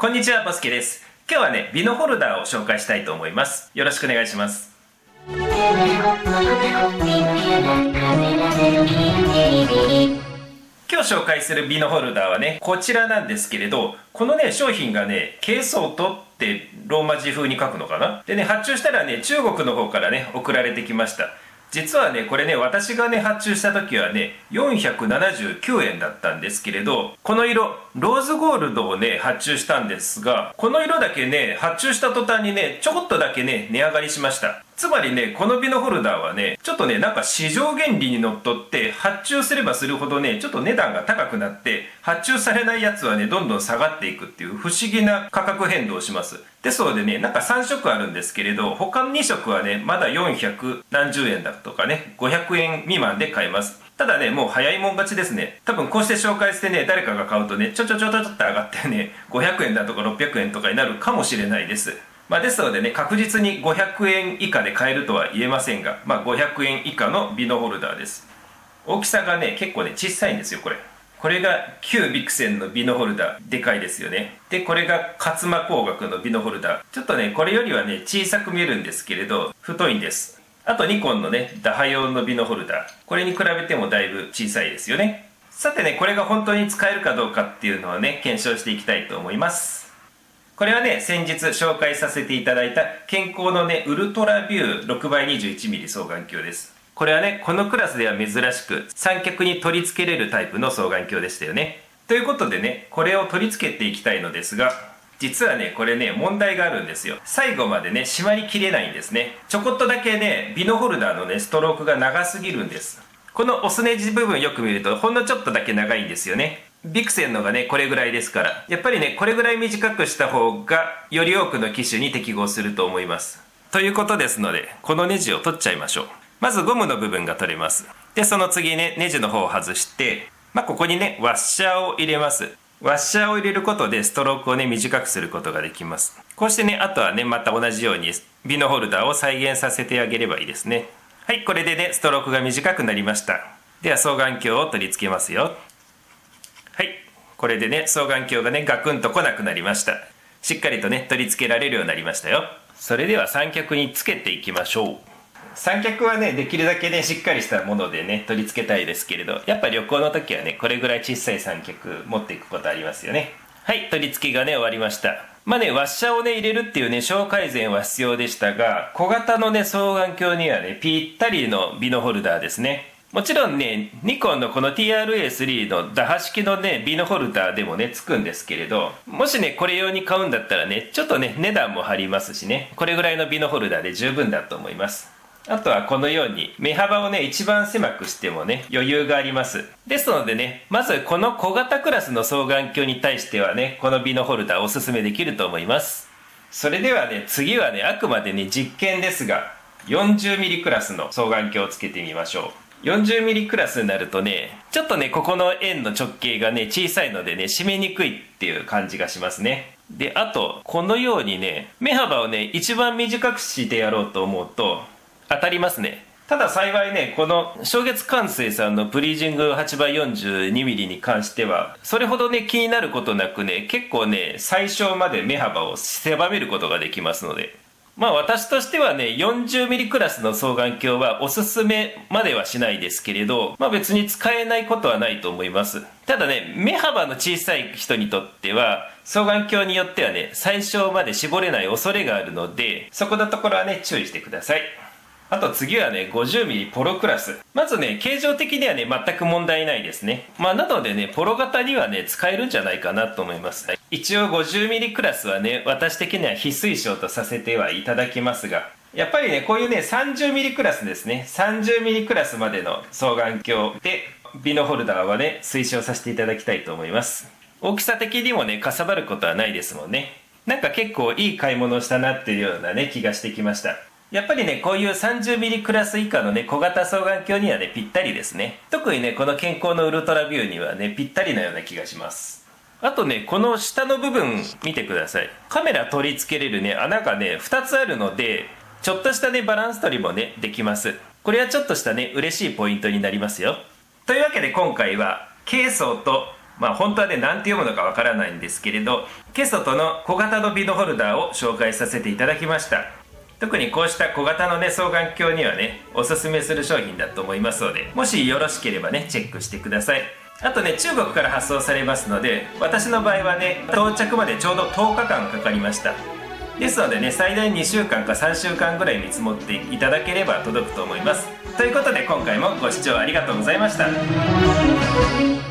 こんにちは、ボスケです。今日はね、ビノホルダーを紹介したいと思います。よろしくお願いします。今日紹介するビノホルダーはね、こちらなんですけれど、このね、商品がね、ケーソートってローマ字風に書くのかな。でね、発注したらね、中国の方からね、送られてきました。実はね、これね、私がね、発注した時はね、479円だったんですけれど、この色、ローズゴールドをね、発注したんですが、この色だけね、発注した途端にね、ちょこっとだけね、値上がりしました。つまりね、このビノホルダーはね、ちょっとね、なんか市場原理にのっとって、発注すればするほどね、ちょっと値段が高くなって、発注されないやつはね、どんどん下がっていくっていう不思議な価格変動をします。ですのでね、なんか3色あるんですけれど、他の2色はね、まだ400何十円だとかね、500円未満で買えます。ただね、もう早いもん勝ちですね。多分こうして紹介してね、誰かが買うとね、ちょっと上がってね、500円だとか600円とかになるかもしれないです。ですのでね、確実に500円以下で買えるとは言えませんが、500円以下のビノホルダーです。大きさがね、結構ね、小さいんですよ、これ。これが旧ビクセンのビノホルダー、でかいですよね。で、これが勝間工学のビノホルダー。ちょっとね、これよりはね、小さく見えるんですけれど、太いんです。あとニコンのね、ダハ用のビノホルダー。これに比べてもだいぶ小さいですよね。さてね、これが本当に使えるかどうかっていうのをね、検証していきたいと思います。これはね、先日紹介させていただいた健康のね、ウルトラビュー 6x21mm 双眼鏡です。これはね、このクラスでは珍しく三脚に取り付けれるタイプの双眼鏡でしたよね。ということでね、これを取り付けていきたいのですが、実はね、これね、問題があるんですよ。最後までね、締まりきれないんですね。ちょこっとだけね、ビノホルダーのね、ストロークが長すぎるんです。このオスネジ部分よく見ると、ほんのちょっとだけ長いんですよね。ビクセンのがね、これぐらいですから、やっぱりね、これぐらい短くした方が、より多くの機種に適合すると思います。ということですので、このネジを取っちゃいましょう。まずゴムの部分が取れます。で、その次ね、ネジの方を外して、ここにね、ワッシャーを入れます。ワッシャーを入れることでストロークをね、短くすることができます。こうしてね、あとはね、また同じようにビノホルダーを再現させてあげればいいですね。はい、これでね、ストロークが短くなりました。では、双眼鏡を取り付けますよ。はい、これでね、双眼鏡がね、ガクンと来なくなりました。しっかりとね、取り付けられるようになりましたよ。それでは三脚につけていきましょう。三脚はね、できるだけね、しっかりしたものでね、取り付けたいですけれど、やっぱ旅行の時はね、これぐらい小さい三脚持っていくことありますよね。はい、取り付けがね、終わりました。ワッシャーをね、入れるっていうね、小改善は必要でしたが、小型のね、双眼鏡にはね、ぴったりのビノホルダーですね。もちろんね、ニコンのこの TRA3 の打破式のね、ビノホルダーでもね、つくんですけれど、もしね、これ用に買うんだったらね、ちょっとね、値段も張りますしね、これぐらいのビノホルダーで十分だと思います。あとはこのように目幅をね、一番狭くしてもね、余裕があります。ですのでね、まずこの小型クラスの双眼鏡に対してはね、このビノホルダーおすすめできると思います。それではね、次はね、あくまでね、実験ですが、40mm クラスの双眼鏡をつけてみましょう。40mm クラスになるとね、ちょっとね、ここの円の直径がね、小さいのでね、締めにくいっていう感じがしますね。で、あと、このようにね、目幅をね、一番短くしてやろうと思うと、当たりますね。ただ幸いね、この正月関西さんのプリージング 8x42mm に関しては、それほどね、気になることなくね、結構ね、最小まで目幅を狭めることができますので、私としてはね、40mm クラスの双眼鏡はおすすめまではしないですけれど、別に使えないことはないと思います。ただね、目幅の小さい人にとっては、双眼鏡によってはね、最小まで絞れない恐れがあるので、そこのところはね、注意してください。あと次はね、50mm ポロクラス。まずね、形状的にはね、全く問題ないですね。なのでね、ポロ型にはね、使えるんじゃないかなと思います。一応 50mm クラスはね、私的には非推奨とさせてはいただきますが、やっぱりね、こういうね、30mm クラスですね。30mm クラスまでの双眼鏡で、ビノホルダーはね、推奨させていただきたいと思います。大きさ的にもね、かさばることはないですもんね。なんか結構いい買い物をしたなっていうようなね、気がしてきました。やっぱりね、こういう 30mm クラス以下のね、小型双眼鏡にはね、ぴったりですね。特にね、この健康のウルトラビューにはね、ぴったりなような気がします。あとね、この下の部分見てください。カメラ取り付けれるね、穴がね、2つあるので、ちょっとしたね、バランス取りもね、できます。これはちょっとしたね、嬉しいポイントになりますよ。というわけで今回は、ケイソーとまあ本当はね何て読むのかわからないんですけれど、ケソトの小型のビノホルダーを紹介させていただきました。特にこうした小型のね双眼鏡にはねおすすめする商品だと思いますので、もしよろしければねチェックしてください。あとね中国から発送されますので、私の場合はね到着までちょうど10日間かかりました。ですのでね最大2週間か3週間ぐらい見積もっていただければ届くと思います。ということで今回もご視聴ありがとうございました。